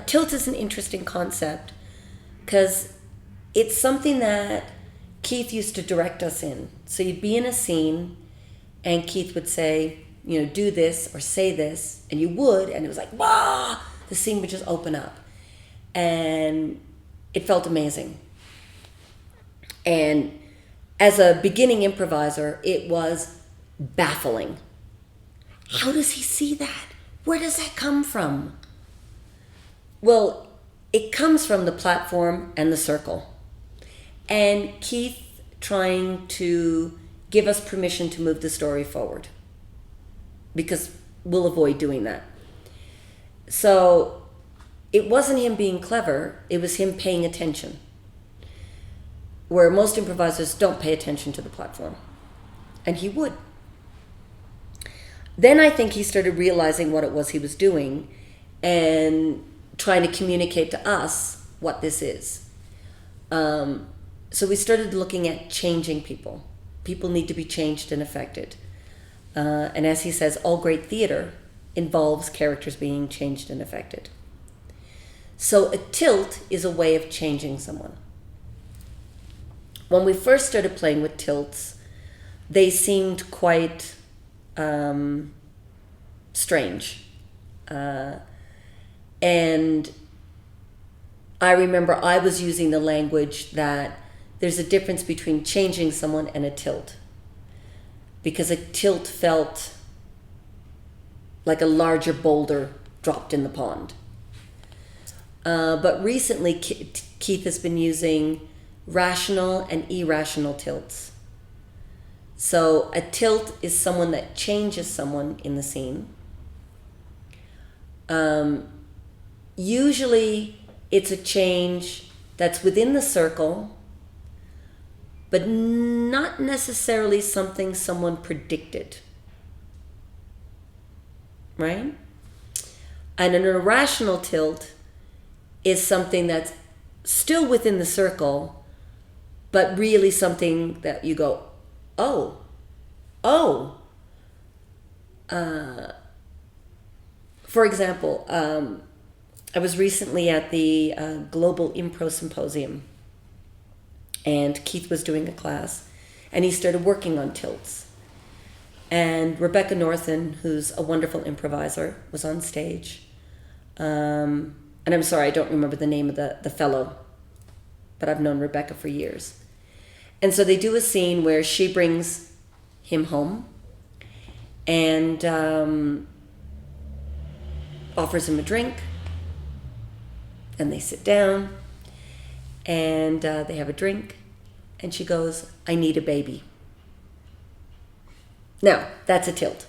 Tilt is an interesting concept because it's something that Keith used to direct us in. So you'd be in a scene and Keith would say, do this or say this, and you would, and it was like, wah! The scene would just open up. And it felt amazing. And as a beginning improviser, it was baffling. How does he see that? Where does that come from? Well, it comes from the platform and the circle. And Keith trying to give us permission to move the story forward, because we'll avoid doing that. So it wasn't him being clever, it was him paying attention. Where most improvisers don't pay attention to the platform. And he would. Then I think he started realizing what it was he was doing and trying to communicate to us what this is. So we started looking at changing people. People need to be changed and affected. And as he says, all great theater involves characters being changed and affected. So a tilt is a way of changing someone. When we first started playing with tilts, they seemed quite strange. And I remember I was using the language that there's a difference between changing someone and a tilt. Because a tilt felt like a larger boulder dropped in the pond. But recently, Keith has been using rational and irrational tilts. So a tilt is someone that changes someone in the scene. Usually it's a change that's within the circle, but not necessarily something someone predicted. Right? And an irrational tilt is something that's still within the circle, but really something that you go, oh. For example, I was recently at the Global Impro Symposium, and Keith was doing a class, and he started working on tilts. And Rebecca Northen, who's a wonderful improviser, was on stage. And I'm sorry, I don't remember the name of the fellow, but I've known Rebecca for years. And so they do a scene where she brings him home and offers him a drink, and they sit down and they have a drink, and she goes, "I need a baby." Now, that's a tilt.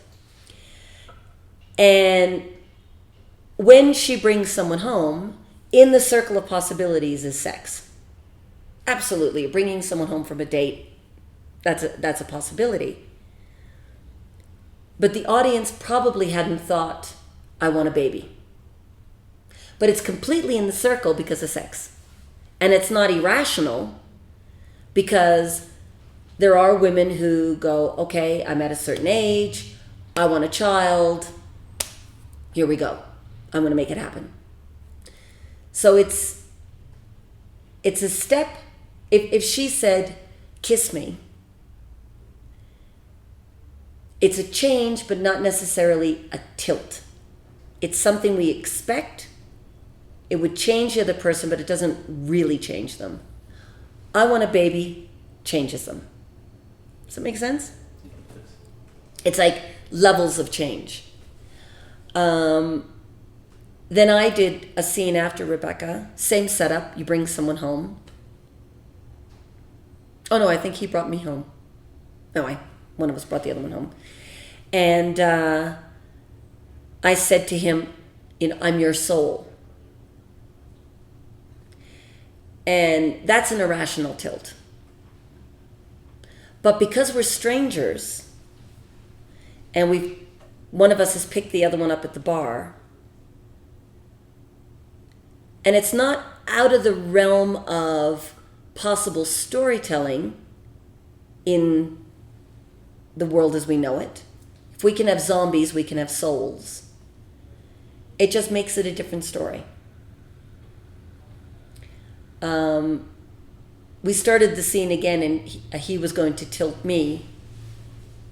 And when she brings someone home, in the circle of possibilities is sex. Absolutely, bringing someone home from a date, that's a possibility. But the audience probably hadn't thought, "I want a baby." But it's completely in the circle because of sex. And it's not irrational, because there are women who go, okay, I'm at a certain age, I want a child, here we go, I'm going to make it happen. So it's a step. If she said, "Kiss me," it's a change, but not necessarily a tilt. It's something we expect. It would change the other person, but it doesn't really change them. "I want a baby" changes them. Does that make sense? It's like levels of change. Then I did a scene after Rebecca. Same setup. You bring someone home. Oh no, I think he brought me home. No, one of us brought the other one home. And I said to him, "I'm your soul." And that's an irrational tilt. But because we're strangers, and one of us has picked the other one up at the bar, and it's not out of the realm of possible storytelling in the world as we know it. If we can have zombies, we can have souls. It just makes it a different story. we started the scene again, and he was going to tilt me,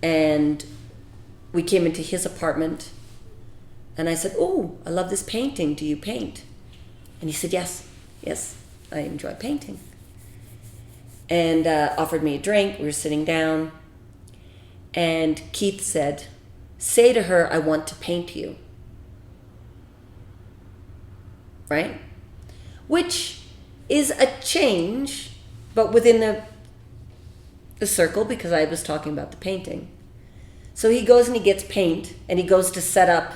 and we came into his apartment, and I said, "Oh, I love this painting. Do you paint?" And he said, yes, I enjoy painting. And offered me a drink. We were sitting down, and Keith said, "Say to her, I want to paint you." Right? Which is a change, but within the circle, because I was talking about the painting. So he goes and he gets paint, and he goes to set up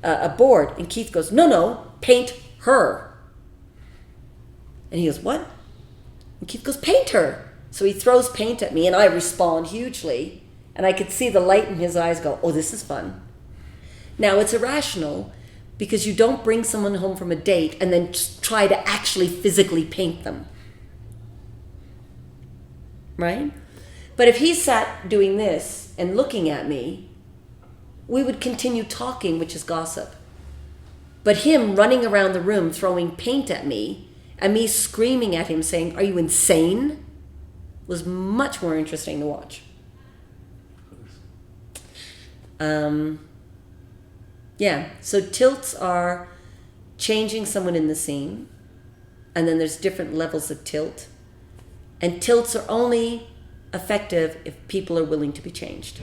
a board, and Keith goes, no, paint her. And he goes, what? And Keith goes, paint her. So he throws paint at me, and I respond hugely, and I could see the light in his eyes go, oh, this is fun. Now, it's irrational, because you don't bring someone home from a date and then try to actually physically paint them. Right? But if he sat doing this and looking at me, we would continue talking, which is gossip. But him running around the room throwing paint at me and me screaming at him saying, "Are you insane?" was much more interesting to watch. Yeah, so tilts are changing someone in the scene, and then there's different levels of tilt. And tilts are only effective if people are willing to be changed.